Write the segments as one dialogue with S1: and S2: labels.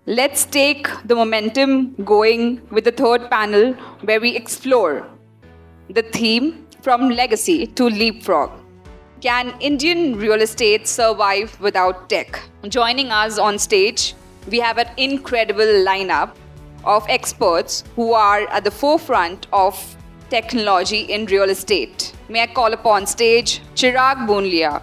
S1: Let's take the momentum going with the third panel where we explore the theme from legacy to leapfrog. Can Indian real estate survive without tech? Joining us on stage, we have an incredible lineup of experts who are at the forefront of technology in real estate. May I call upon stage Chirag Boonlia,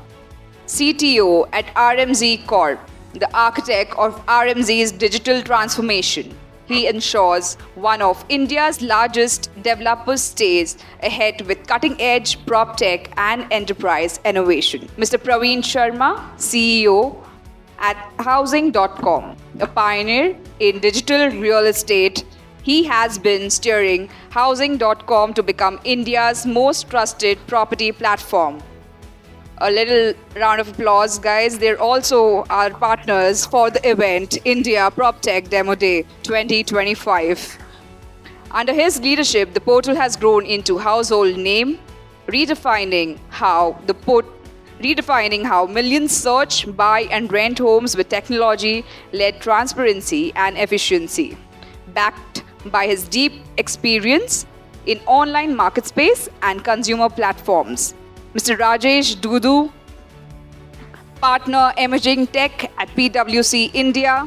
S1: CTO at RMZ Corp, the architect of RMZ's digital transformation. He ensures one of India's largest developers stays ahead with cutting-edge PropTech and enterprise innovation. Mr. Praveen Sharma, CEO at Housing.com, a pioneer in digital real estate. He has been steering Housing.com to become India's most trusted property platform. A little round of applause, guys. They're also our partners for the event, India Proptech Demo Day 2025. Under his leadership, the portal has grown into household name, redefining how millions search, buy, and rent homes with technology-led transparency and efficiency. Backed by his deep experience in online market space and consumer platforms. Mr. Rajesh Dhuddu, partner emerging tech at PwC India,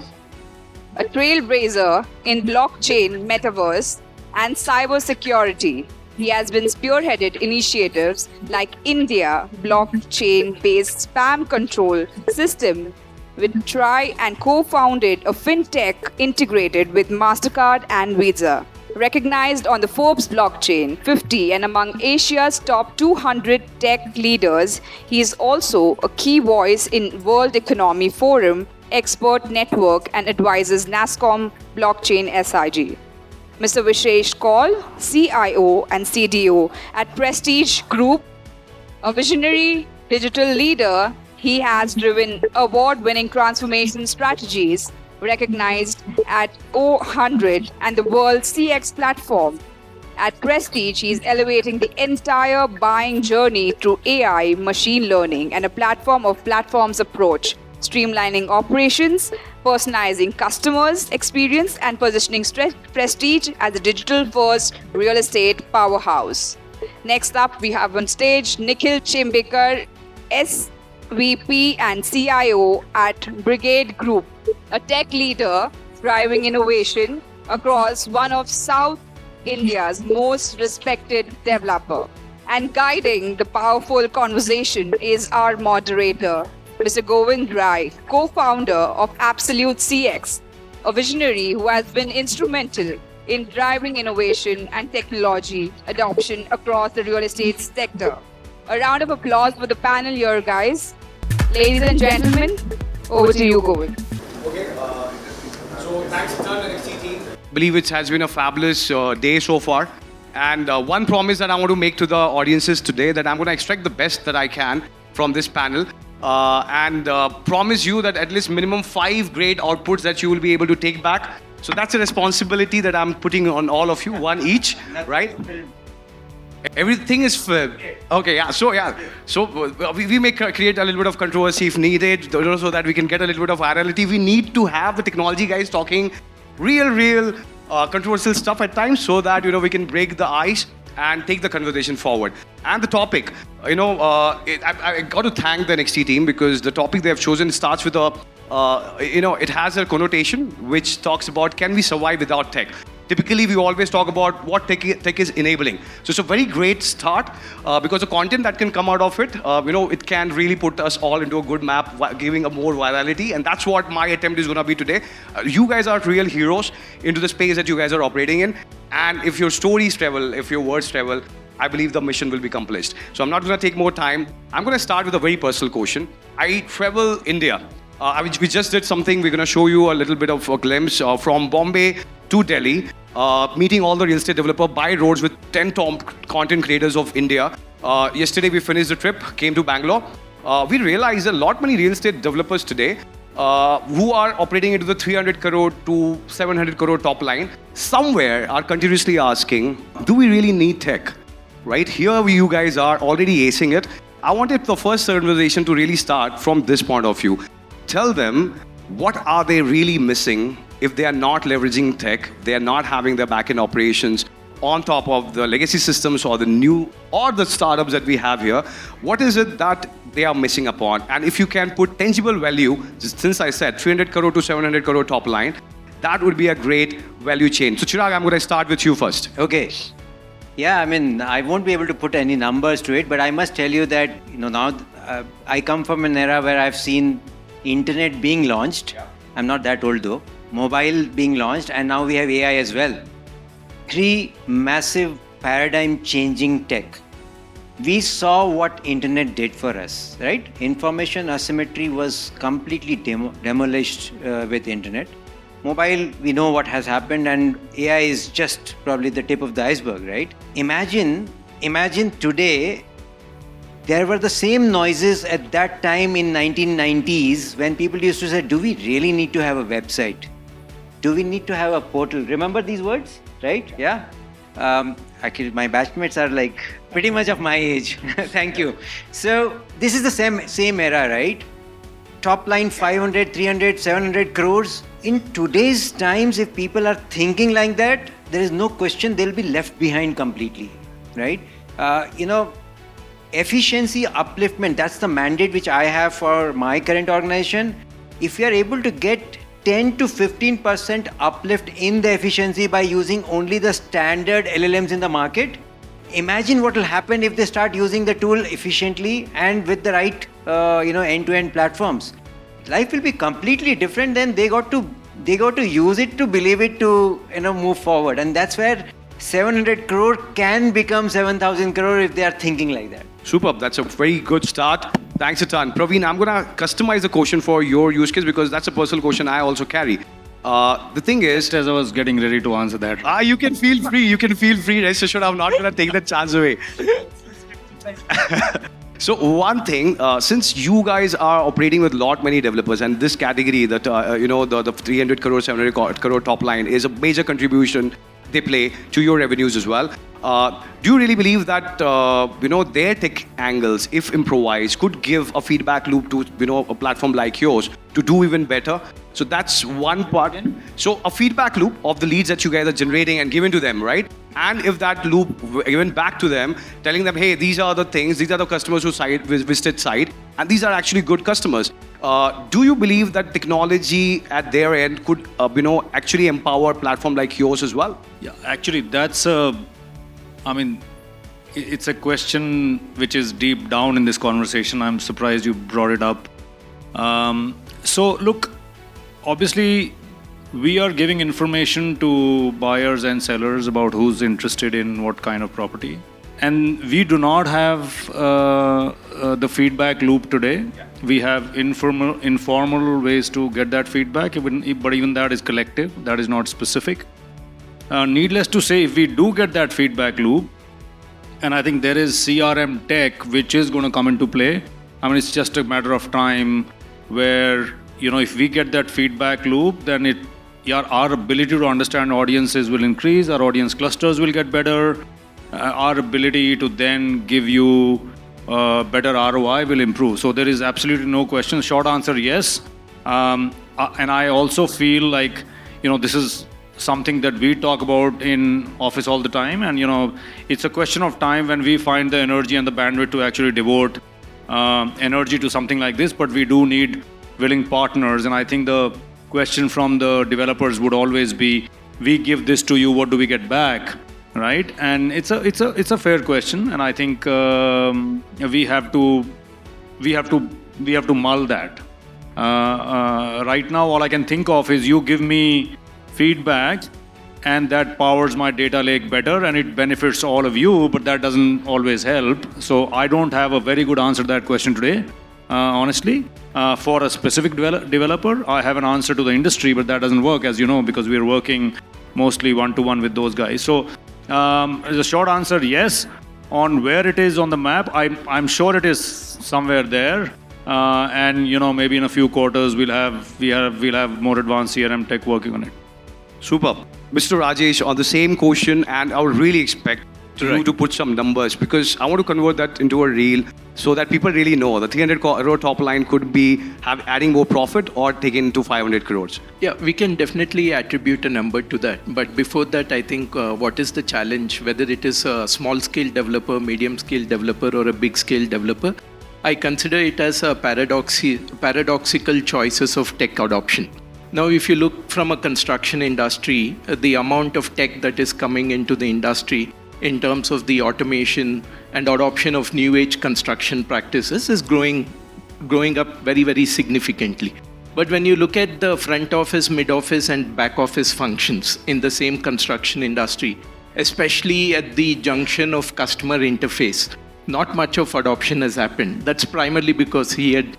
S1: a trailblazer in blockchain, metaverse, and cybersecurity. He has been spearheaded initiatives like India blockchain-based spam control system with Try and co-founded a fintech integrated with MasterCard and Visa. Recognized on the Forbes Blockchain 50 and among Asia's top 200 tech leaders, he is also a key voice in World Economy Forum Expert Network and advises NASSCOM Blockchain SIG. Mr. Vishesh Kaul, CIO and CDO at Prestige Group, a visionary digital leader. He has driven award-winning transformation strategies recognized at O100 and the World CX platform. At Prestige, he is elevating the entire buying journey through AI, machine learning, and a platform of platforms approach, streamlining operations, personalizing customers' experience, and positioning Prestige as a digital-first real estate powerhouse. Next up, we have on stage Nikhil Shembekar, SVP and CIO at Brigade Group, a tech leader driving innovation across one of South India's most respected developer. And guiding the powerful conversation is our moderator, Mr. Govind Rai, co-founder of Absolute CX, a visionary who has been instrumental in driving innovation and technology adoption across the real estate sector. A round of applause for the panel here, guys. Ladies and gentlemen, over to you, Govind.
S2: Okay, so thanks to the NXT team. I believe it has been a fabulous day so far. And one promise that I want to make to the audiences today, that I'm going to extract the best that I can from this panel and promise you that at least minimum 5 great outputs that you will be able to take back. So that's a responsibility that I'm putting on all of you, one each, right? Everything is filmed. Okay, yeah. So we may create a little bit of controversy if needed, so that we can get a little bit of virality. We need to have the technology guys talking real controversial stuff at times, so that we can break the ice and take the conversation forward. And the topic, I got to thank the NXT team, because the topic they have chosen starts with it has a connotation which talks about, can we survive without tech? Typically, we always talk about what tech is enabling. So it's a very great start because the content that can come out of it, it can really put us all into a good map, giving a more virality. And that's what my attempt is going to be today. You guys are real heroes into the space that you guys are operating in. And if your stories travel, if your words travel, I believe the mission will be accomplished. So I'm not going to take more time. I'm going to start with a very personal question. I travel India. We just did something. We're going to show you a little bit of a glimpse from Bombay to Delhi, meeting all the real estate developer by roads with 10 top content creators of India. Yesterday we finished the trip, came to Bangalore. We realized a lot many real estate developers today who are operating into the 300 crore to 700 crore top line, somewhere are continuously asking, do we really need tech? Right here, you guys are already acing it. I wanted the first conversation to really start from this point of view. Tell them, what are they really missing if they are not leveraging tech, they are not having their back-end operations on top of the legacy systems or the new or the startups that we have here, what is it that they are missing upon? And if you can put tangible value, since I said 300 crore to 700 crore top line, that would be a great value chain. So Chirag, I'm going to start with you first.
S3: Okay. Yeah, I mean, I won't be able to put any numbers to it, but I must tell you that, now I come from an era where I've seen internet being launched. Yeah. I'm not that old though. Mobile being launched, and now we have AI as well. 3 massive paradigm-changing tech. We saw what internet did for us, right? Information asymmetry was completely demolished with internet. Mobile, we know what has happened, and AI is just probably the tip of the iceberg, right? Imagine today, there were the same noises at that time in 1990s when people used to say, do we really need to have a website? Do we need to have a portal? Remember these words, right? Yeah. Actually, my batchmates are like pretty much of my age. Thank you. So this is the same era, right? Top line 500, 300, 700 crores. In today's times, if people are thinking like that, there is no question they'll be left behind completely, right? Efficiency upliftment, that's the mandate which I have for my current organization. If we are able to get 10 to 15% uplift in the efficiency by using only the standard LLMs in the market, imagine what will happen if they start using the tool efficiently and with the right end-to-end platforms. Life will be completely different. Then they got to use it to believe it to move forward, and that's where 700 crore can become 7,000 crore if they are thinking like that.
S2: Superb. That's a very good start. Thanks a ton. Praveen, I'm going to customize the question for your use case because that's a personal question I also carry. The thing is...
S4: Just as I was getting ready to answer that.
S2: You can feel free. You can feel free. Rest assured, I'm not going to take that chance away. So one thing, since you guys are operating with many developers, and this category that, the 300 crore, 700 crore top line is a major contribution they play to your revenues as well. Do you really believe that, their tech angles, if improvised, could give a feedback loop to, a platform like yours to do even better? So that's one part. So a feedback loop of the leads that you guys are generating and giving to them, right? And if that loop given back to them, telling them, hey, these are the things, these are the customers who visited site, and these are actually good customers. Do you believe that technology at their end could, actually empower a platform like yours as well?
S4: Yeah, actually, it's a question which is deep down in this conversation. I'm surprised you brought it up. So look, obviously, we are giving information to buyers and sellers about who's interested in what kind of property. And we do not have the feedback loop today. Yeah. We have informal ways to get that feedback, but even that is collective, that is not specific. Needless to say, if we do get that feedback loop, and I think there is CRM tech which is going to come into play. It's just a matter of time where, if we get that feedback loop, then our ability to understand audiences will increase, our audience clusters will get better, our ability to then give you better ROI will improve. So there is absolutely no question. Short answer, yes. And I also feel like, this is something that we talk about in office all the time. And, it's a question of time when we find the energy and the bandwidth to actually devote energy to something like this. But we do need willing partners. And I think the question from the developers would always be, we give this to you, what do we get back? Right? And it's a fair question. And I think we have to mull that. Right now, all I can think of is you give me feedback and that powers my data lake better and it benefits all of you, but that doesn't always help. So I don't have a very good answer to that question today, honestly. For a specific developer, I have an answer to the industry, but that doesn't work, as you know, because we're working mostly one-to-one with those guys. So the short answer, yes. On where it is on the map, I'm sure it is somewhere there. And maybe in a few quarters we'll have more advanced CRM tech working on it.
S2: Superb. Mr. Rajesh, on the same question, and I would really expect to you
S4: Right.
S2: to put some numbers, because I want to convert that into a reel so that people really know the 300 crore top line could be adding more profit or taking to 500 crores.
S5: Yeah, we can definitely attribute a number to that. But before that, I think what is the challenge, whether it is a small scale developer, medium scale developer, or a big scale developer, I consider it as a paradoxical choices of tech adoption. Now, if you look from a construction industry, the amount of tech that is coming into the industry in terms of the automation and adoption of new age construction practices is growing up very, very significantly. But when you look at the front office, mid office, and back office functions in the same construction industry, especially at the junction of customer interface, not much of adoption has happened. That's primarily because he had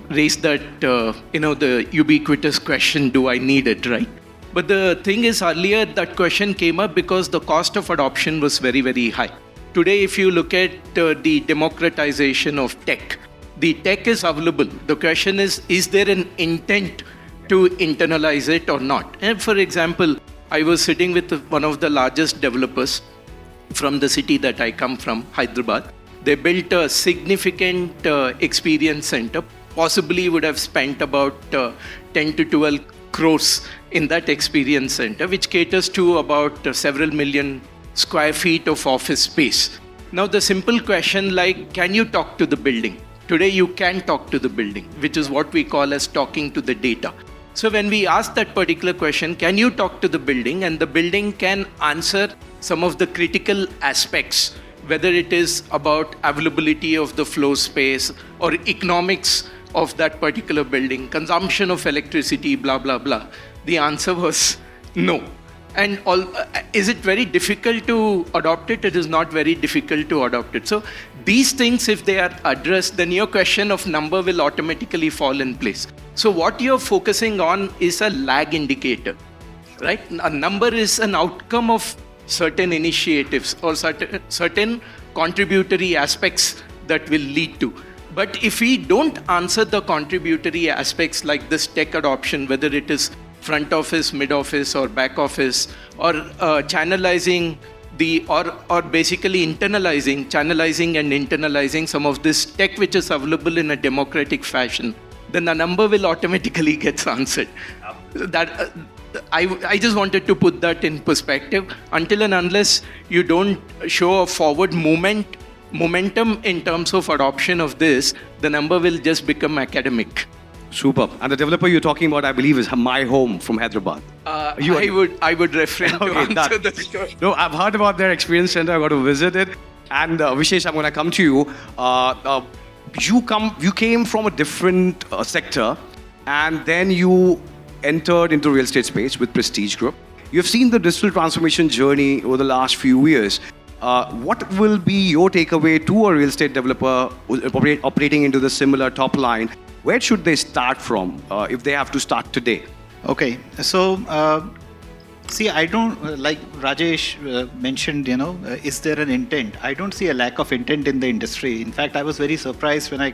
S5: raised that, the ubiquitous question, do I need it, right? But the thing is, earlier that question came up because the cost of adoption was very, very high. Today, if you look at the democratization of tech, the tech is available. The question is there an intent to internalize it or not? And for example, I was sitting with one of the largest developers from the city that I come from, Hyderabad. They built a significant experience center, possibly would have spent about 10 to 12 crores in that experience center, which caters to about several million square feet of office space. Now, the simple question like, can you talk to the building? Today, you can talk to the building, which is what we call as talking to the data. So when we ask that particular question, can you talk to the building? And the building can answer some of the critical aspects, whether it is about availability of the floor space or economics of that particular building, consumption of electricity, blah, blah, blah. The answer was no. And is it very difficult to adopt it? It is not very difficult to adopt it. So these things, if they are addressed, then your question of number will automatically fall in place. So what you're focusing on is a lag indicator, right? A number is an outcome of certain initiatives or certain contributory aspects that will lead to. But if we don't answer the contributory aspects like this tech adoption, whether it is front office, mid office, or back office, or channelizing or basically channelizing and internalizing some of this tech which is available in a democratic fashion, then the number will automatically get answered. That I just wanted to put that in perspective. Until and unless you don't show a forward momentum in terms of adoption of this, the number will just become academic.
S2: Superb. And the developer you're talking about, I believe, is My Home from Hyderabad.
S5: I would refrain to answer the story.
S2: No, I've heard about their experience center. I got to visit it. And Vishesh, I'm going to come to you. You came from a different sector, and then you entered into real estate space with Prestige Group. You've seen the digital transformation journey over the last few years. What will be your takeaway to a real estate developer operating into the similar top line? Where should they start from if they have to start today?
S6: Okay, so see, I don't, like Rajesh mentioned, is there an intent? I don't see a lack of intent in the industry. In fact, I was very surprised when I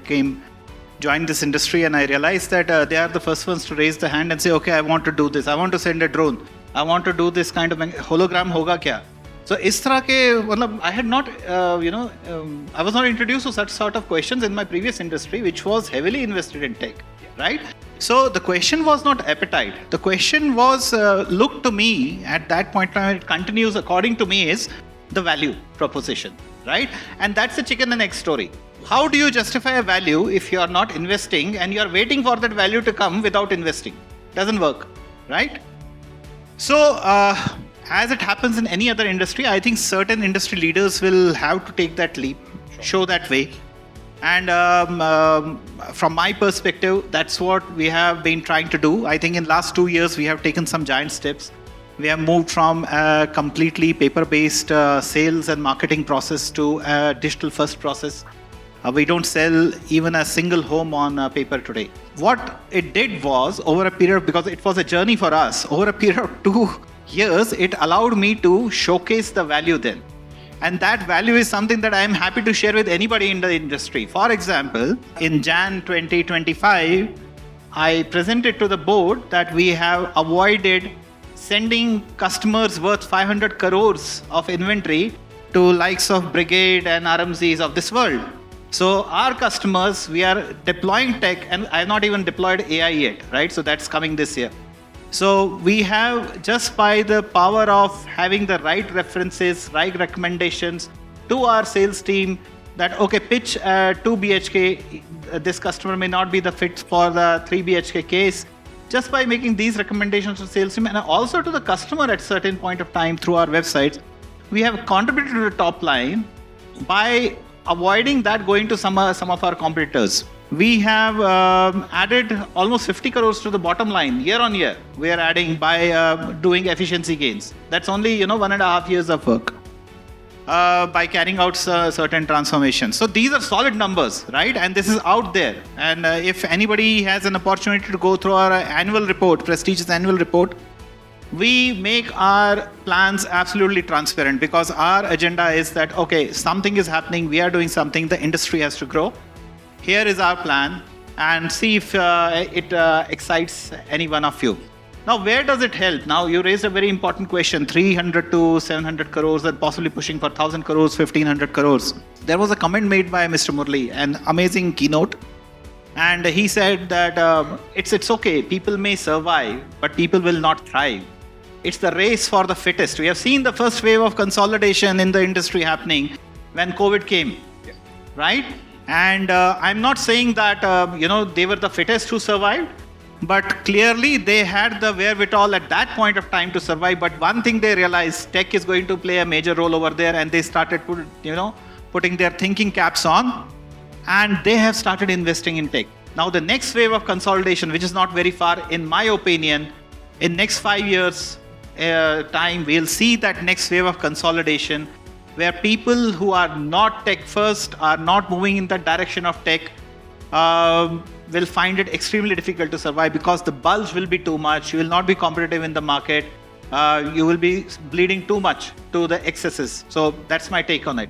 S6: joined this industry and I realized that they are the first ones to raise the hand and say, okay, I want to do this. I want to send a drone. I want to do this kind of hologram hoga kya? So इस तरह के I had not I was not introduced to such sort of questions in my previous industry, which was heavily invested in tech, right? So the question was not appetite. The question was look to me at that point in time. It continues according to me is the value proposition, right? And that's the chicken and egg story. How do you justify a value if you are not investing and you are waiting for that value to come without investing? Doesn't work, right? So as it happens in any other industry, I think certain industry leaders will have to take that leap, show that way. And from my perspective, that's what we have been trying to do. I think in last 2 years, we have taken some giant steps. We have moved from a completely paper-based sales and marketing process to a digital-first process. We don't sell even a single home on paper today. What it did was, over a period, because it was a journey for us, over a period of 2 years, it allowed me to showcase the value then. And that value is something that I am happy to share with anybody in the industry. For example, in Jan 2025, I presented to the board that we have avoided sending customers worth 500 crores of inventory to likes of Brigade and RMZs of this world. So our customers, we are deploying tech, and I have not even deployed AI yet, right? So that's coming this year. So we have, just by the power of having the right references, right recommendations to our sales team, that, okay, pitch 2 BHK, this customer may not be the fit for the 3 BHK case. Just by making these recommendations to sales team and also to the customer at certain point of time through our websites, we have contributed to the top line by avoiding that going to some of our competitors. We have added almost 50 crores to the bottom line year on year. We are adding by doing efficiency gains. That's only 1.5 years of work by carrying out certain transformations. So these are solid numbers, right? And this is out there. And if anybody has an opportunity to go through our annual report, prestigious annual report, we make our plans absolutely transparent, because our agenda is that, okay, something is happening, we are doing something, the industry has to grow. Here is our plan, and see if it excites any one of you. Now, where does it help? Now, you raised a very important question, 300 to 700 crores and possibly pushing for 1,000 crores, 1,500 crores. There was a comment made by Mr. Murli, an amazing keynote. And he said that it's okay, people may survive, but people will not thrive. It's the race for the fittest. We have seen the first wave of consolidation in the industry happening when COVID came, right? And I'm not saying that, they were the fittest who survived, but clearly they had the wherewithal at that point of time to survive. But one thing they realized, tech is going to play a major role over there, and they started putting their thinking caps on, and they have started investing in tech. Now, the next wave of consolidation, which is not very far, in my opinion, in next 5 years time, we'll see that next wave of consolidation where people who are not tech first, are not moving in that direction of tech, will find it extremely difficult to survive, because the bulge will be too much. You will not be competitive in the market. You will be bleeding too much to the excesses. So that's my take on it.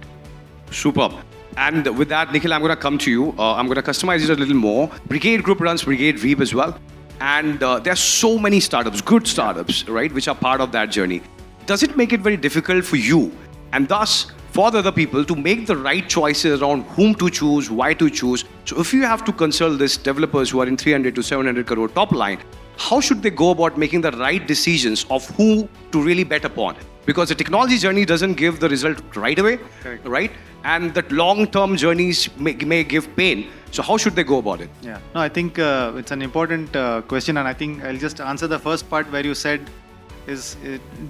S2: Superb. And with that, Nikhil, I'm going to come to you. I'm going to customize it a little more. Brigade Group runs Brigade Weave as well. And there are so many startups, good startups, right, which are part of that journey. Does it make it very difficult for you, and thus for the other people, to make the right choices around whom to choose, why to choose? So if you have to consult these developers who are in 300 to 700 crore top line, how should they go about making the right decisions of who to really bet upon? Because the technology journey doesn't give the result right away, right? And that long-term journeys may give pain. So how should they go about it?
S7: Yeah, no, I think it's an important question, and I think I'll just answer the first part where you said,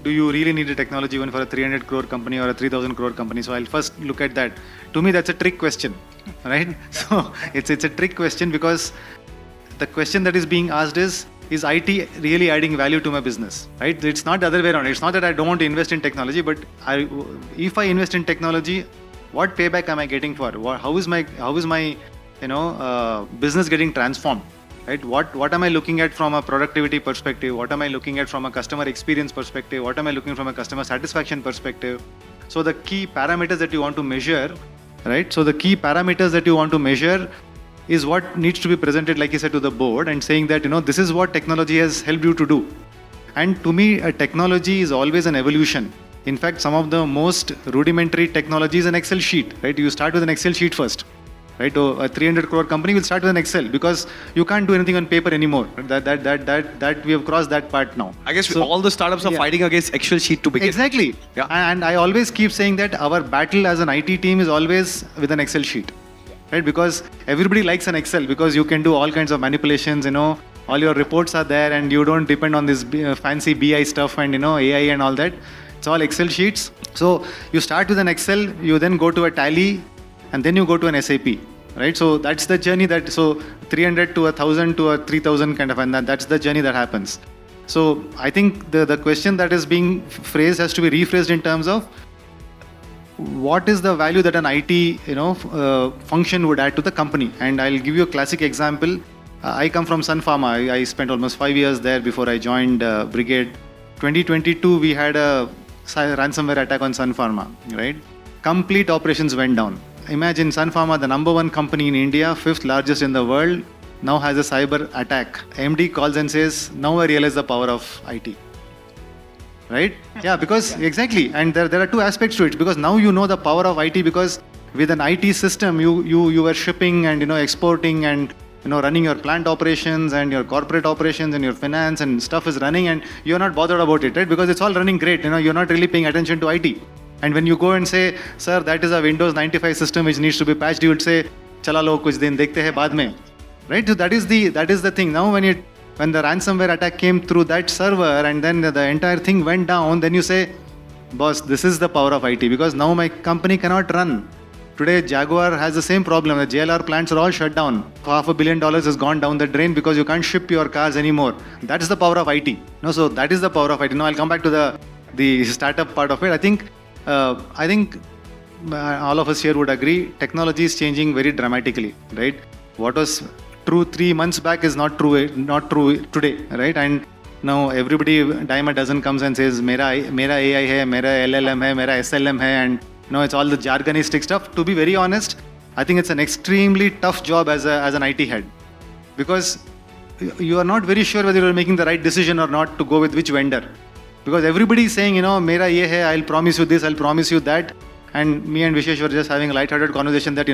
S7: do you really need a technology even for a 300 crore company or a 3,000 crore company? So I'll first look at that. To me, that's a trick question, right? So it's a trick question, because the question that is being asked is IT really adding value to my business, right? It's not the other way around. It's not that I don't want to invest in technology, but if I invest in technology, what payback am I getting for? How is my business getting transformed? Right? What am I looking at from a productivity perspective? What am I looking at from a customer experience perspective? What am I looking from a customer satisfaction perspective? So the key parameters that you want to measure, right? So the key parameters that you want to measure is what needs to be presented, like you said, to the board, and saying that, this is what technology has helped you to do. And to me, a technology is always an evolution. In fact, some of the most rudimentary technology is an Excel sheet, right? You start with an Excel sheet first. Right, a 300 crore company will start with an Excel, because you can't do anything on paper anymore. That we have crossed that part now.
S2: I guess all the startups are fighting against Excel sheet to begin.
S7: Exactly. Yeah. And I always keep saying that our battle as an IT team is always with an Excel sheet, right? Because everybody likes an Excel, because you can do all kinds of manipulations. All your reports are there, and you don't depend on this fancy BI stuff and AI and all that. It's all Excel sheets. So you start with an Excel, you then go to a Tally, and then you go to an SAP, right? So that's the journey so 300 to 1,000 to a 3,000 kind of, and that's the journey that happens. So I think the question that is being phrased has to be rephrased in terms of what is the value that an IT, function would add to the company. And I'll give you a classic example. I come from Sun Pharma. I spent almost 5 years there before I joined Brigade. 2022, we had a ransomware attack on Sun Pharma, right? Complete operations went down. Imagine Sun Pharma, the number one company in India, 5th largest in the world, now has a cyber attack. MD calls and says, now I realize the power of IT. right? Yeah, because exactly, and there are two aspects to it, because now you know the power of IT, because with an IT system you were shipping and exporting and running your plant operations and your corporate operations and your finance and stuff is running, and you're not bothered about it, right? Because it's all running great. You're not really paying attention to IT. And when you go and say, sir, that is a Windows 95 system which needs to be patched, you would say, chala lo kuch din dekhte hai baad mein, right? So that is the thing. Now when the ransomware attack came through that server and then the entire thing went down, then you say, boss, this is the power of IT, because now my company cannot run. Today, Jaguar has the same problem. The JLR plants are all shut down. $500 million has gone down the drain because you can't ship your cars anymore. That's the power of IT. So that is the power of IT. Now I'll come back to the startup part of it. I think all of us here would agree, technology is changing very dramatically, right? What was true 3 months back is not true today, right? And now everybody dime a dozen comes and says, mera AI hai, mera LLM hai, mera SLM hai, and it's all the jargonistic stuff. To be very honest, I think it's an extremely tough job as an IT head, because you are not very sure whether you're making the right decision or not to go with which vendor. Because everybody is saying, mera ye hai, I'll promise you this, I'll promise you that. And me and Vishesh were just having a light-hearted conversation that,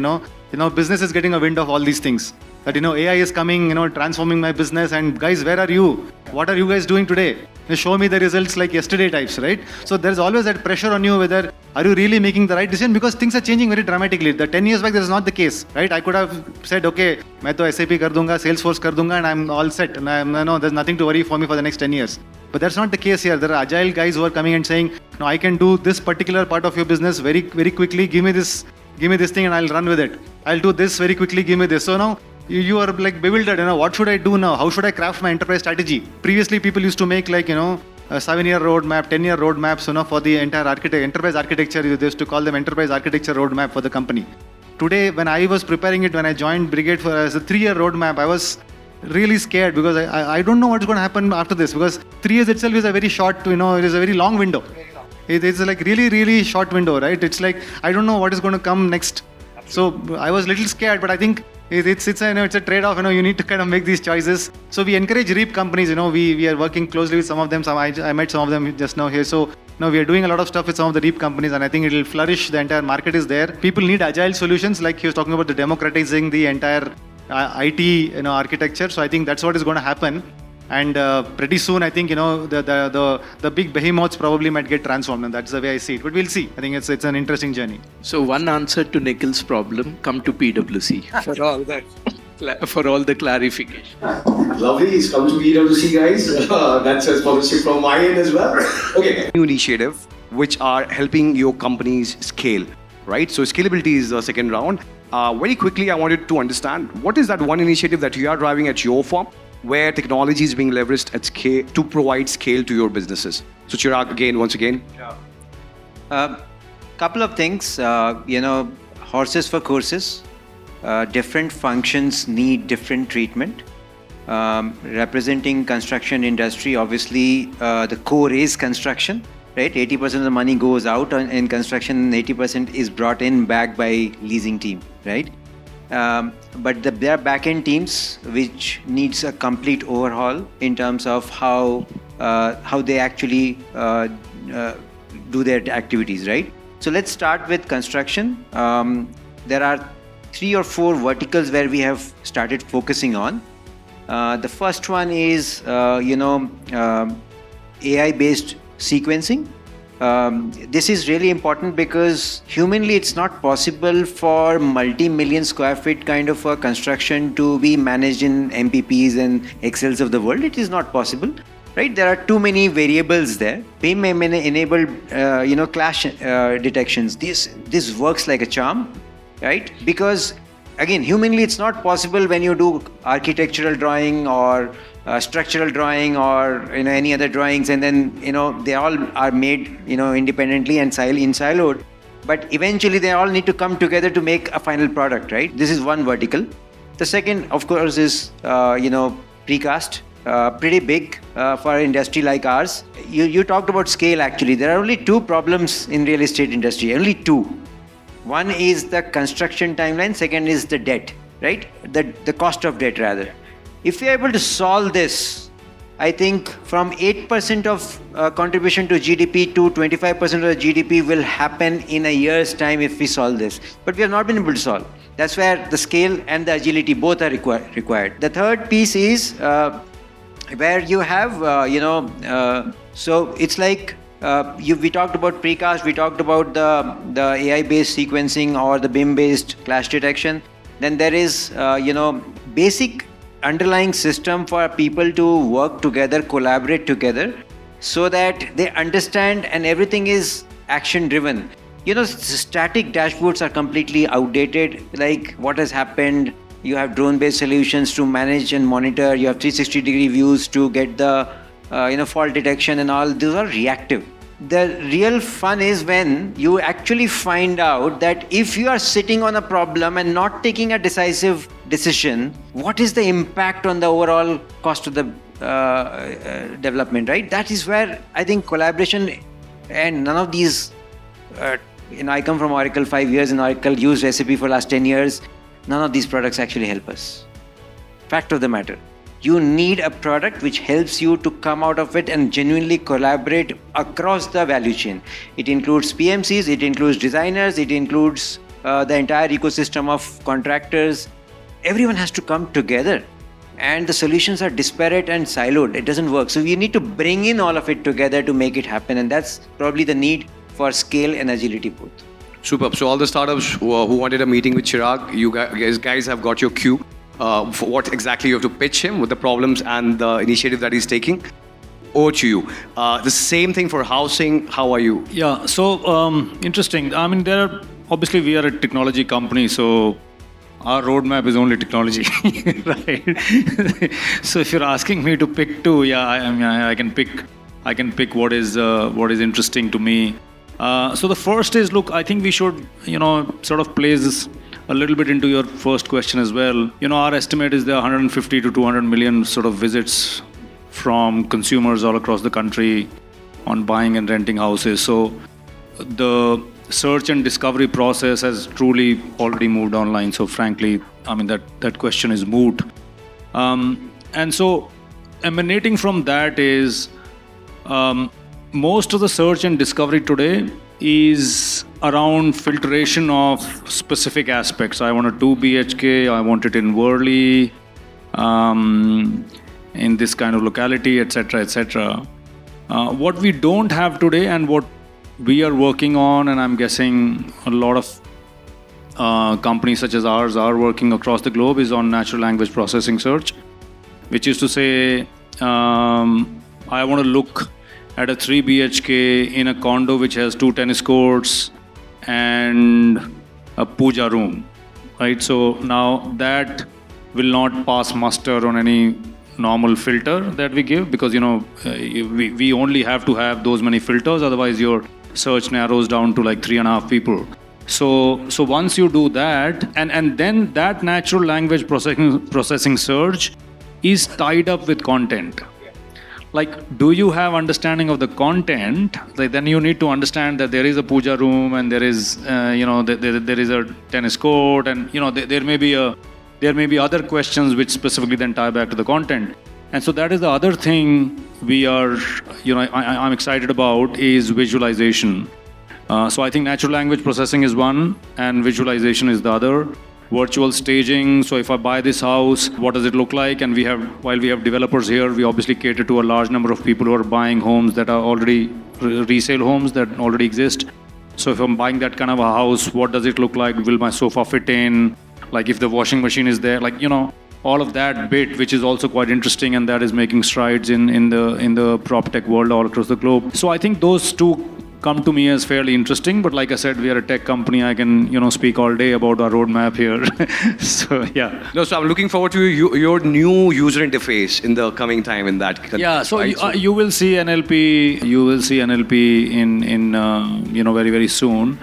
S7: business is getting a wind of all these things. That, AI is coming, transforming my business. And guys, where are you? What are you guys doing today? Show me the results like yesterday types, right? So there's always that pressure on you, whether are you really making the right decision? Because things are changing very dramatically. The 10 years back, that is not the case, right? I could have said, okay, main to SAP kar dunga, Salesforce kar dunga, and I'm all set. And there's nothing to worry for me for the next 10 years. But that's not the case here. There are agile guys who are coming and saying, no, I can do this particular part of your business very, very quickly. Give me this thing and I'll run with it. I'll do this very quickly. Give me this. So now you are like bewildered. What should I do now? How should I craft my enterprise strategy? Previously, people used to make a 7-year roadmap, 10-year roadmaps, for the entire enterprise architecture. They used to call them enterprise architecture roadmap for the company. Today, when I was preparing it, when I joined Brigade as a 3-year roadmap, I was really scared, because I don't know what's going to happen after this, because 3 years itself is a very short, it is a very long window. It's like really, really short window, right? It's like, I don't know what is going to come next. So I was a little scared, but I think it's a trade-off. You need to kind of make these choices. So we encourage REAP companies. We are working closely with some of them. I met some of them just now here. So now we are doing a lot of stuff with some of the REAP companies, and I think it will flourish. The entire market is there. People need agile solutions, like he was talking about the democratizing the entire IT architecture. So I think that's what is going to happen. And pretty soon, I think the big behemoths probably might get transformed, and that's the way I see it. But we'll see. I think it's an interesting journey.
S5: So one answer to Nikhil's problem: come to PwC for all the clarification.
S2: Lovely. He's come to PwC, guys. That's a sponsorship from my end as well. Okay. New initiative which are helping your companies scale, right? So scalability is the second round. Very quickly, I wanted to understand, what is that one initiative that you are driving at your firm, where technology is being leveraged at scale to provide scale to your businesses? So Chirag, once again.
S3: Couple of things, horses for courses. Different functions need different treatment. Representing construction industry, obviously the core is construction, right? 80% of the money goes out in construction, 80% is brought in back by leasing team, right? But there are back-end teams which needs a complete overhaul in terms of how they actually do their activities, right? So let's start with construction. There are 3 or 4 verticals where we have started focusing on. The first one is, AI-based sequencing. This is really important because humanly it's not possible for multi-million square feet kind of a construction to be managed in MPPs and Excels of the world. It is not possible, right? There are too many variables there. BIM enabled, clash detections. This works like a charm, right? Because again, humanly it's not possible when you do architectural drawing or structural drawing or any other drawings, and then they all are made independently and siloed, but eventually they all need to come together to make a final product, right? This is one vertical. The second, of course, is precast. Pretty big for an industry like ours. You talked about scale. Actually, there are only 2 problems in real estate industry. Only 2. One is the construction timeline. Second is the debt, right? The cost of debt rather. If you're able to solve this, I think from 8% of contribution to GDP to 25% of the GDP will happen in a year's time if we solve this. But we have not been able to solve. That's where the scale and the agility both are required. The third piece is where you have, so it's like we talked about precast, we talked about the AI-based sequencing or the BIM-based clash detection. Then there is, basic underlying system for people to work together, collaborate together, so that they understand and everything is action driven. Static dashboards are completely outdated. Like what has happened, you have drone based solutions to manage and monitor, you have 360-degree views to get the fault detection and all. Those are reactive. The real fun is when you actually find out that if you are sitting on a problem and not taking a decisive decision, what is the impact on the overall cost of the development, right? That is where I think collaboration and none of these, I come from Oracle 5 years and Oracle used SAP for last 10 years. None of these products actually help us. Fact of the matter. You need a product which helps you to come out of it and genuinely collaborate across the value chain. It includes PMCs, it includes designers, it includes the entire ecosystem of contractors. Everyone has to come together and the solutions are disparate and siloed. It doesn't work. So we need to bring in all of it together to make it happen. And that's probably the need for scale and agility both.
S2: Superb. So all the startups who wanted a meeting with Chirag, you guys have got your cue. For what exactly you have to pitch him with the problems and the initiative that he's taking. Over to you. The same thing for housing. How are you?
S4: Yeah, so interesting. I mean, obviously we are a technology company, so our roadmap is only technology, right? So if you're asking me to pick two, yeah, I can pick what is interesting to me. So the first is, look, I think we should, sort of place this a little bit into your first question as well. Our estimate is there are 150 to 200 million sort of visits from consumers all across the country on buying and renting houses. So the search and discovery process has truly already moved online. So frankly, I mean, that question is moot. And so emanating from that is most of the search and discovery today is around filtration of specific aspects. I want a 2 BHK, I want it in Worli, in this kind of locality, etc., etc. What we don't have today and what we are working on, and I'm guessing a lot of companies such as ours are working across the globe, is on natural language processing search, which is to say, I want to look at a 3 BHK in a condo which has 2 tennis courts and a puja room, right? So now that will not pass muster on any normal filter that we give, because we only have to have those many filters, otherwise your search narrows down to like 3.5 people. So once you do that, and then that natural language processing search is tied up with content. Like, do you have understanding of the content? Like, then you need to understand that there is a puja room and there is, there is a tennis court, and there may be other questions which specifically then tie back to the content. And so that is the other thing we are, I'm excited about is visualization. So I think natural language processing is one, and visualization is the other. Virtual staging. So if I buy this house, what does it look like? And while we have developers here, we obviously cater to a large number of people who are buying homes that are already resale homes that already exist. So if I'm buying that kind of a house, what does it look like? Will my sofa fit in? Like if the washing machine is there, like, all of that bit, which is also quite interesting, and that is making strides in the prop tech world all across the globe. So I think those two come to me as fairly interesting, but like I said, we are a tech company. I can speak all day about our roadmap here. So yeah.
S2: No, so I'm looking forward to your new user interface in the coming time in that.
S4: Yeah. So you will see NLP. You will see NLP in very, very soon.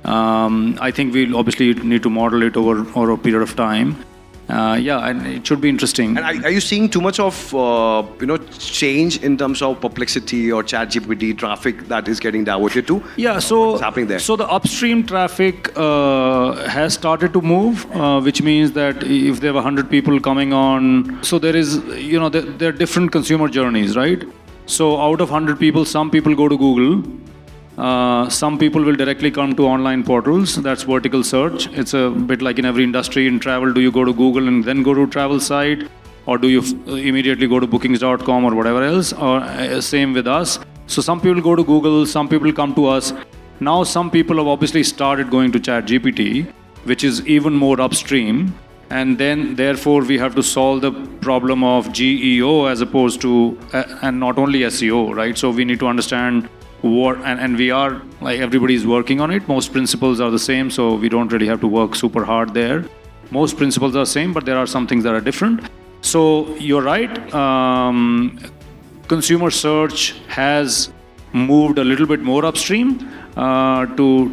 S4: I think we'll obviously need to model it over a period of time. Yeah, and it should be interesting.
S2: And are you seeing too much of change in terms of perplexity or ChatGPT traffic that is getting diverted to?
S4: Yeah, so
S2: what's happening there?
S4: So the upstream traffic has started to move, which means that if there were 100 people coming on, so there is, there are different consumer journeys, right? So out of 100 people, some people go to Google. Some people will directly come to online portals. That's vertical search. It's a bit like in every industry. In travel, do you go to Google and then go to a travel site? Or do you immediately go to bookings.com or whatever else? Or same with us. So some people go to Google, some people come to us. Now some people have obviously started going to ChatGPT, which is even more upstream. And then therefore we have to solve the problem of GEO as opposed to, and not only SEO, right? So we need to understand and we are, like, everybody's working on it. Most principles are the same, so we don't really have to work super hard there. Most principles are same, but there are some things that are different. So you're right. Consumer search has moved a little bit more upstream to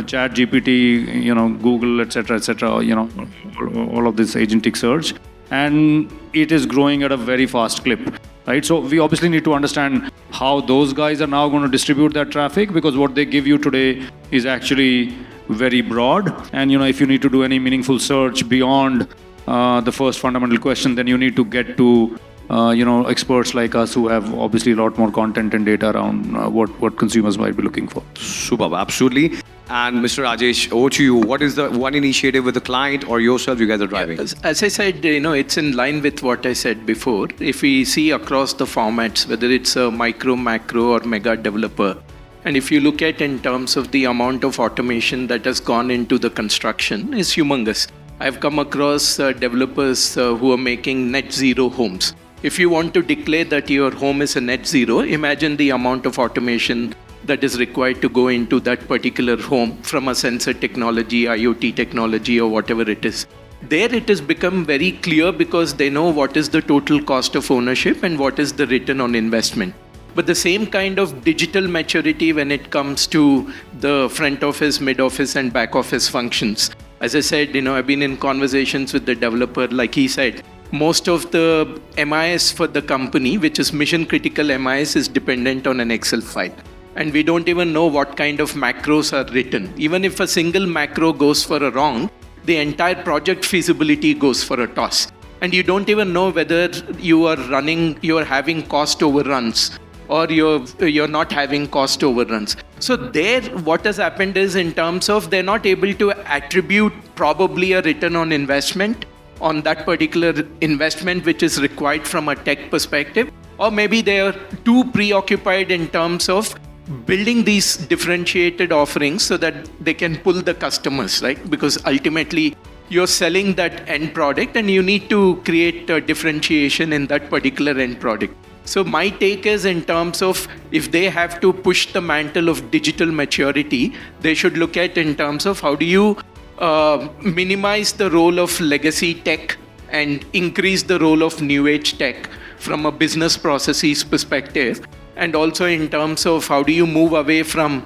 S4: ChatGPT, Google, etc., all of this agentic search, and it is growing at a very fast clip. Right? So we obviously need to understand how those guys are now going to distribute that traffic, because what they give you today is actually very broad. And if you need to do any meaningful search beyond the first fundamental question, then you need to get to experts like us who have obviously a lot more content and data around what consumers might be looking for.
S2: Superb, absolutely. And Mr. Rajesh, over to you. What is the one initiative with the client or yourself you guys are driving?
S5: As I said, it's in line with what I said before. If we see across the formats, whether it's a micro, macro, or mega developer, and if you look at in terms of the amount of automation that has gone into the construction, is humongous. I've come across developers who are making net zero homes. If you want to declare that your home is a net zero, imagine the amount of automation that is required to go into that particular home from a sensor technology, IoT technology, or whatever it is. There it has become very clear because they know what is the total cost of ownership and what is the return on investment. But the same kind of digital maturity when it comes to the front office, mid office, and back office functions. As I said, I've been in conversations with the developer, like he said, most of the MIS for the company, which is mission critical MIS, is dependent on an Excel file. And we don't even know what kind of macros are written. Even if a single macro goes for a wrong, the entire project feasibility goes for a toss. And you don't even know whether you are having cost overruns or you're not having cost overruns. So there, what has happened is, in terms of, they're not able to attribute probably a return on investment on that particular investment which is required from a tech perspective, or maybe they are too preoccupied in terms of building these differentiated offerings so that they can pull the customers, right? Because ultimately you're selling that end product and you need to create a differentiation in that particular end product. So my take is, in terms of, if they have to push the mantle of digital maturity, they should look at in terms of how do you minimize the role of legacy tech and increase the role of new age tech from a business processes perspective. And also in terms of how do you move away from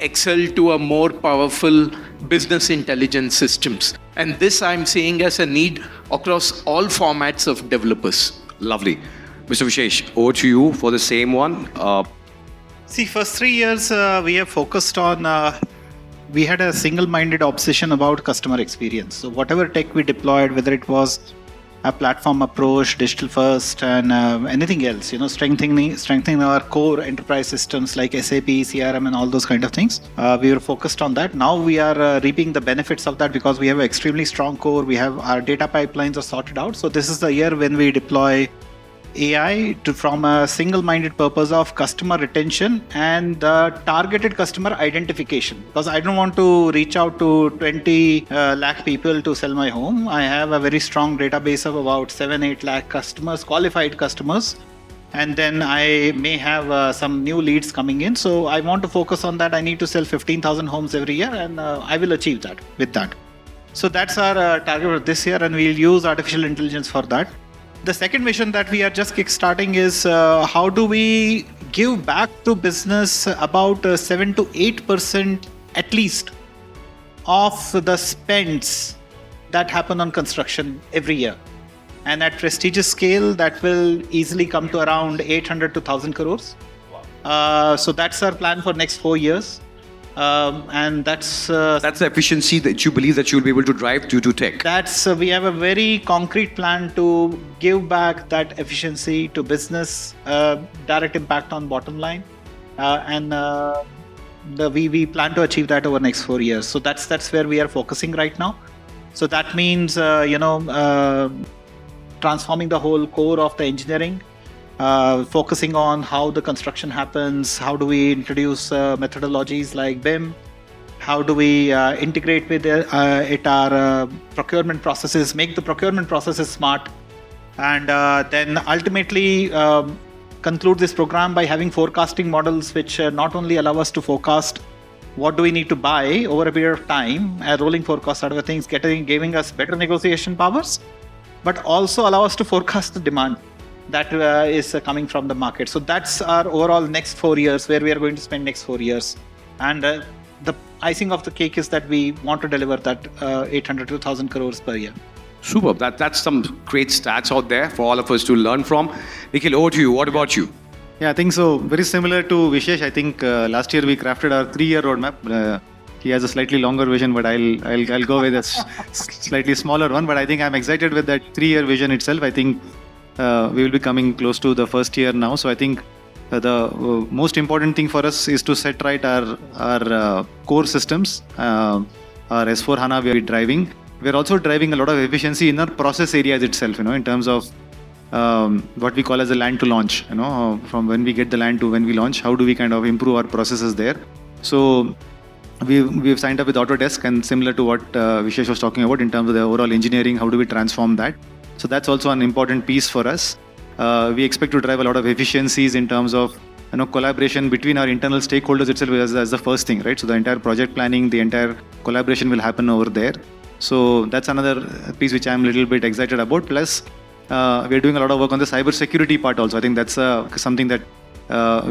S5: Excel to a more powerful business intelligence systems. And this I'm seeing as a need across all formats of developers.
S2: Lovely. Mr. Vishesh, over to you for the same one.
S6: See, first 3 years we have focused on, we had a single-minded obsession about customer experience. So whatever tech we deployed, whether it was a platform approach, digital first, and anything else, strengthening our core enterprise systems like SAP, CRM, and all those kind of things. We were focused on that. Now we are reaping the benefits of that because we have an extremely strong core. We have our data pipelines are sorted out. So this is the year when we deploy AI from a single-minded purpose of customer retention and targeted customer identification. Because I don't want to reach out to 20 lakh people to sell my home. I have a very strong database of about 7-8 lakh customers, qualified customers. And then I may have some new leads coming in. So I want to focus on that. I need to sell 15,000 homes every year, and I will achieve that with that. So that's our target for this year, and we'll use artificial intelligence for that. The second mission that we are just kickstarting is how do we give back to business about 7 to 8% at least of the spends that happen on construction every year. And at prestigious scale, that will easily come to around 800 to 1,000 crores. So that's our plan for next 4 years. And that's
S2: the efficiency that you believe that you'll be able to drive due to tech.
S6: we have a very concrete plan to give back that efficiency to business, direct impact on bottom line, and we plan to achieve that over next 4 years. So that's where we are focusing right now. So that means transforming the whole core of the engineering, focusing on how the construction happens, how do we introduce methodologies like BIM, how do we integrate with our procurement processes, make the procurement processes smart, and then ultimately conclude this program by having forecasting models which not only allow us to forecast what do we need to buy over a period of time, a rolling forecast sort of things, giving us better negotiation powers, but also allow us to forecast the demand that is coming from the market. So that's our overall next 4 years, where we are going to spend next 4 years. And the icing of the cake is that we want to deliver that 800 to 1,000 crores per year.
S2: Super. That's some great stats out there for all of us to learn from. Nikhil, over to you. What about you?
S7: Yeah, I think so. Very similar to Vishesh. I think last year we crafted our 3-year roadmap. He has a slightly longer vision, but I'll go with a slightly smaller one. But I think I'm excited with that 3-year vision itself. I think we will be coming close to the first year now. So I think the most important thing for us is to set right our core systems. Our S4 HANA we are driving. We're also driving a lot of efficiency in our process areas itself, in terms of what we call as a land to launch, from when we get the land to when we launch, how do we kind of improve our processes there. So we've signed up with Autodesk, and similar to what Vishesh was talking about in terms of the overall engineering, how do we transform that. So that's also an important piece for us. We expect to drive a lot of efficiencies in terms of collaboration between our internal stakeholders itself as the first thing, right? So the entire project planning, the entire collaboration will happen over there. So that's another piece which I'm a little bit excited about. Plus, we're doing a lot of work on the cyber security part also. I think that's something that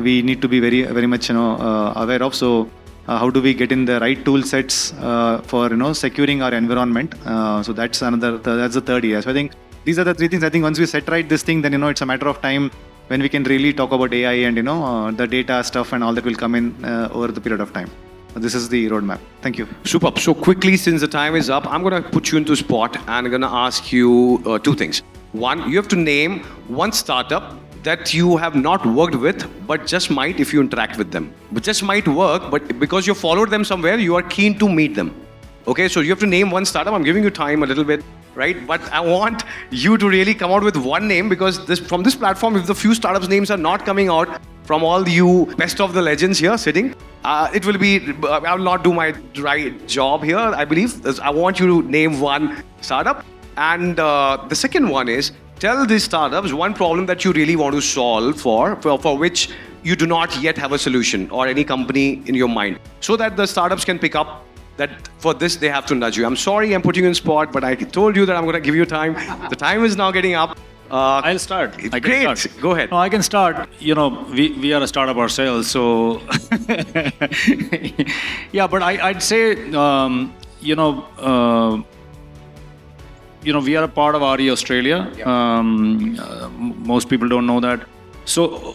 S7: we need to be very, very much aware of. So how do we get in the right tool sets for securing our environment? So that's the third area. So I think these are the 3 things. I think once we set right this thing, then it's a matter of time when we can really talk about AI and the data stuff and all that will come in over the period of time. This is the roadmap. Thank you.
S2: Super. So quickly, since the time is up, I'm going to put you into spot and I'm going to ask you 2 things. One, you have to name one startup that you have not worked with, but just might if you interact with them. But just might work, but because you followed them somewhere, you are keen to meet them. Okay, so you have to name one startup. I'm giving you time a little bit, right? But I want you to really come out with one name, because from this platform, if the few startups names are not coming out from all you best of the legends here sitting, it will be, I will not do my right job here, I believe. I want you to name one startup. And the second one is, tell these startups one problem that you really want to solve for which you do not yet have a solution or any company in your mind, so that the startups can pick up that for this they have to nudge you. I'm sorry I'm putting you in spot, but I told you that I'm going to give you time. The time is now getting up.
S4: I'll start.
S2: Great. Go ahead.
S4: No, I can start. We are a startup ourselves, so yeah. But I'd say we are a part of RE Australia. Yeah. Most people don't know that. So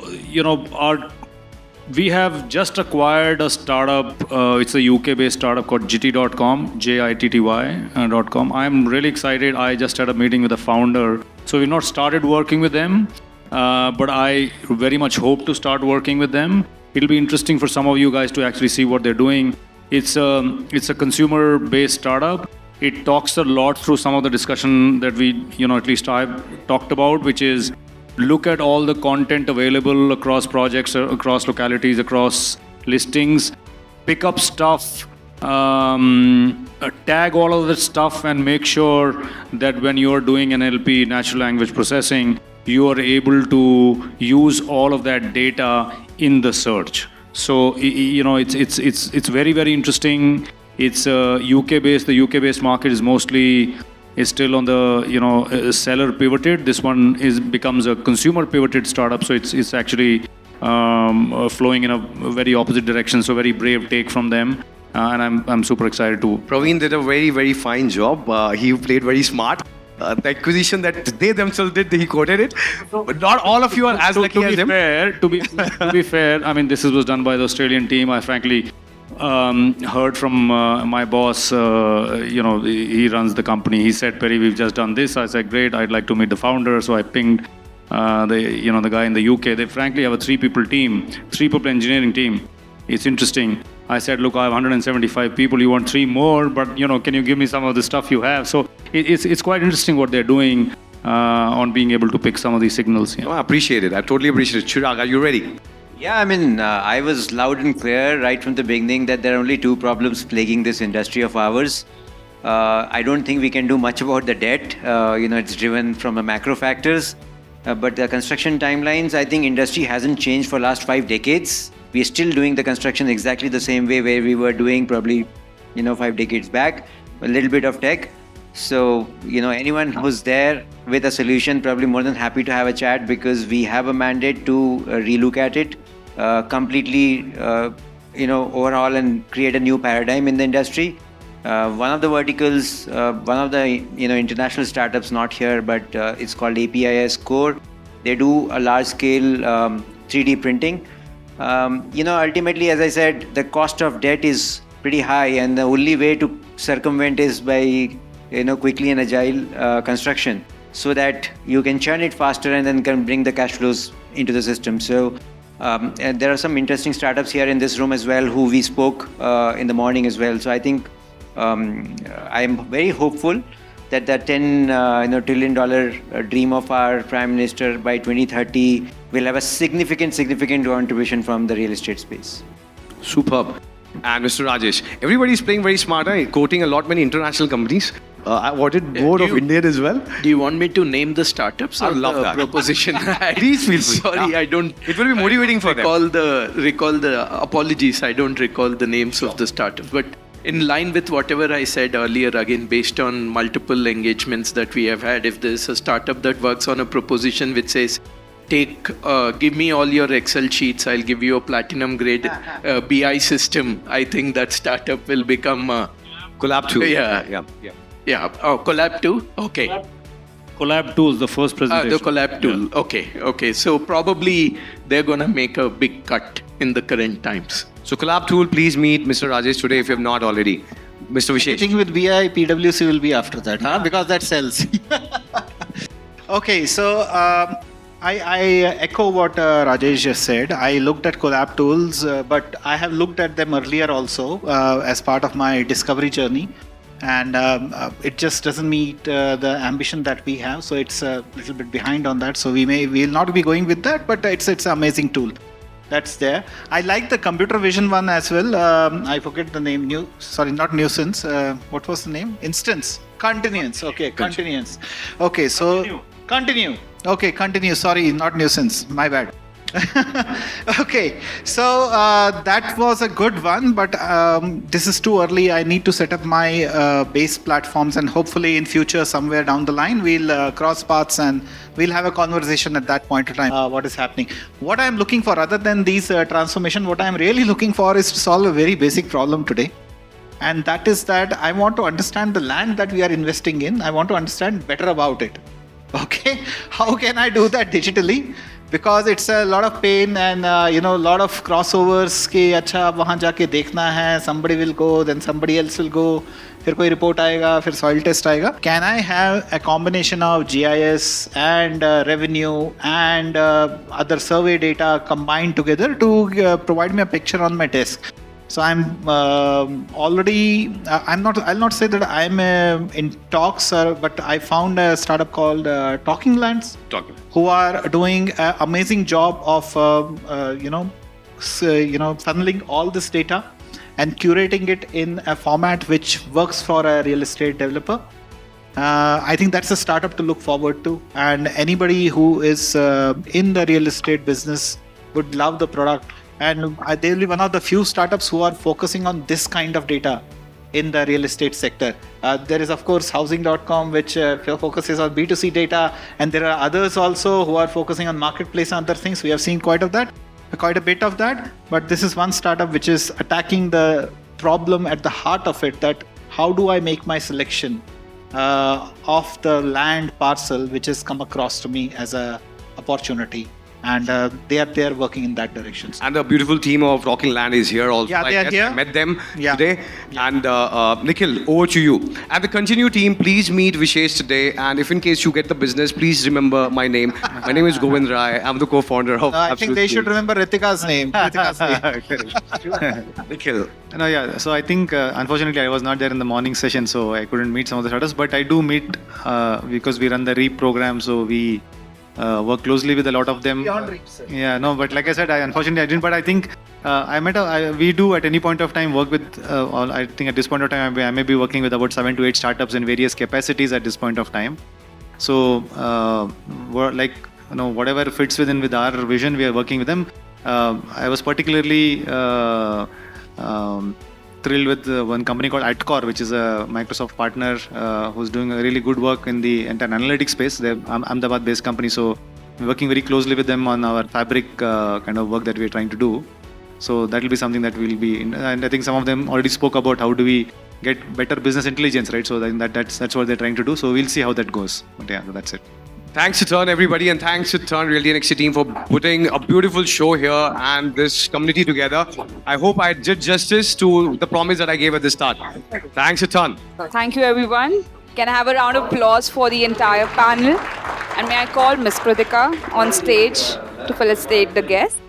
S4: we have just acquired a startup. It's a UK-based startup called Jitty.com, JITTY.com. I'm really excited. I just had a meeting with the founder. So we've not started working with them, but I very much hope to start working with them. It'll be interesting for some of you guys to actually see what they're doing. It's a consumer-based startup. It talks a lot through some of the discussion that we, at least I've talked about, which is look at all the content available across projects, across localities, across listings, pick up stuff, tag all of that stuff, and make sure that when you are doing NLP, natural language processing, you are able to use all of that data in the search. So it's very, very interesting. It's UK-based. The UK-based market is still on the seller pivoted. This one becomes a consumer pivoted startup. So it's actually flowing in a very opposite direction. So very brave take from them. and I'm super excited to.
S2: Praveen did a very, very fine job. He played very smart. The acquisition that they themselves did, he quoted it. But not all of you are as lucky as him.
S4: To be fair, I mean, this was done by the Australian team. I frankly heard from my boss, he runs the company. He said, Perry, we've just done this. I said, great, I'd like to meet the founder. So I pinged the guy in the UK. They frankly have a three-people engineering team. It's interesting. I said, look, I have 175 people. You want 3 more, but can you give me some of the stuff you have? So it's quite interesting what they're doing on being able to pick some of these signals.
S2: I appreciate it. I totally appreciate it. Chirag, are you ready?
S3: Yeah, I mean, I was loud and clear right from the beginning that there are only 2 problems plaguing this industry of ours. I don't think we can do much about the debt. It's driven from the macro factors. But the construction timelines, I think industry hasn't changed for last 5 decades. We are still doing the construction exactly the same way where we were doing probably, 5 decades back. A little bit of tech. So, anyone who's there with a solution, probably more than happy to have a chat, because we have a mandate to relook at it completely, overhaul and create a new paradigm in the industry. One of the verticals, one of the international startups, not here, but it's called APIS Core. They do a large-scale 3D printing. Ultimately, as I said, the cost of debt is pretty high, and the only way to circumvent is by quickly and agile construction, so that you can churn it faster and then can bring the cash flows into the system. So and there are some interesting startups here in this room as well who we spoke in the morning as well. So I think I'm very hopeful that the $10 trillion dream of our Prime Minister by 2030 will have a significant contribution from the real estate space.
S2: Superb. And Mr. Rajesh, everybody's playing very smart, quoting a lot many international companies. I wanted board of Indian as well.
S5: Do you want me to name the startups?
S2: I
S5: or
S2: love
S5: the
S2: that.
S5: Proposition?
S2: Please feel free.
S5: Sorry, I don't.
S2: It will be motivating for them.
S5: Recall the apologies. I don't recall the names of the startups, but in line with whatever I said earlier, again based on multiple engagements that we have had, if there's a startup that works on a proposition which says, give me all your Excel sheets, I'll give you a platinum grade BI system, I think that startup will become
S2: Collab 2.
S5: Yeah. Oh, Collab 2? Okay.
S4: Collab tool is the first presentation.
S5: The Collab tool. Yeah. Okay. So probably they're going to make a big cut in the current times.
S2: So Collab tool, please meet Mr. Rajesh today if you have not already. Mr. Vishesh.
S6: I think with BI, PwC will be after that, because that sells. Okay, so I echo what Rajesh just said. I looked at Collab tools, but I have looked at them earlier also as part of my discovery journey. And it just doesn't meet the ambition that we have. So it's a little bit behind on that. So we'll not be going with that, but it's an amazing tool. That's there. I like the computer vision one as well. I forget the name. Not nuisance. What was the name? Instance. Continuance. Okay, continuance. Okay, so continue. Okay, continue. Sorry, not nuisance. My bad. Okay, so that was a good one, but this is too early. I need to set up my base platforms, and hopefully in future, somewhere down the line, we'll cross paths and we'll have a conversation at that point in time. What is happening? What I'm looking for, other than these transformation, what I'm really looking for is to solve a very basic problem today. And that is that I want to understand the land that we are investing in. I want to understand better about it. Okay, how can I do that digitally? Because it's a lot of pain and a lot of crossovers के अच्छा वहाँ जाके देखना है, somebody will go, then somebody else will go, फिर कोई report आएगा, फिर soil test आएगा. Can I have a combination of GIS and revenue and other survey data combined together to provide me a picture on my desk? So I'm already, I'll not say that I'm in talks, but I found a startup called Talking Lands, who are doing an amazing job of, funneling all this data and curating it in a format which works for a real estate developer. I think that's a startup to look forward to. And anybody who is in the real estate business would love the product. And they will be one of the few startups who are focusing on this kind of data in the real estate sector. There is, of course, housing.com, which focuses on B2C data. And there are others also who are focusing on marketplace and other things. We have seen quite a bit of that. But this is one startup which is attacking the problem at the heart of it, that how do I make my selection of the land parcel which has come across to me as a opportunity. And they are working in that direction.
S2: And the beautiful team of Rocking Land is here also.
S6: Yeah, they are here.
S2: I met them
S6: Yeah.
S2: today. And Nikhil, over to you. And the Continue team, please meet Vishesh today. And if in case you get the business, please remember my name. My name is Govind Rai. I'm the co-founder of
S6: I think they
S2: Absolute
S6: should
S2: Team.
S6: remember Ritika's name.
S2: Nikhil.
S7: No, yeah. So I think, unfortunately, I was not there in the morning session, so I couldn't meet some of the startups. But I do meet because we run the REAP program, so we work closely with a lot of them. Yeah, no, but like I said, unfortunately I didn't. But I think we do at any point of time work with. I think at this point of time, I may be working with about 7 to 8 startups in various capacities at this point of time. So, we're like, whatever fits with our vision, we are working with them. I was particularly thrilled with one company called AtCor, which is a Microsoft partner who's doing a really good work in the entire analytics space. They're Ahmedabad-based company, so we're working very closely with them on our Fabric kind of work that we're trying to do. So that will be something that we'll be in. And I think some of them already spoke about how do we get better business intelligence, right? So that's what they're trying to do. So we'll see how that goes. But yeah, so that's it.
S2: Thanks to Turn, everybody, and thanks to Turn RealtyNXT team for putting a beautiful show here and this community together. I hope I did justice to the promise that I gave at the start. Thanks to Turn.
S1: Thank you, everyone. Can I have a round of applause for the entire panel? And may I call Ms. Kritika on stage to felicitate the guests?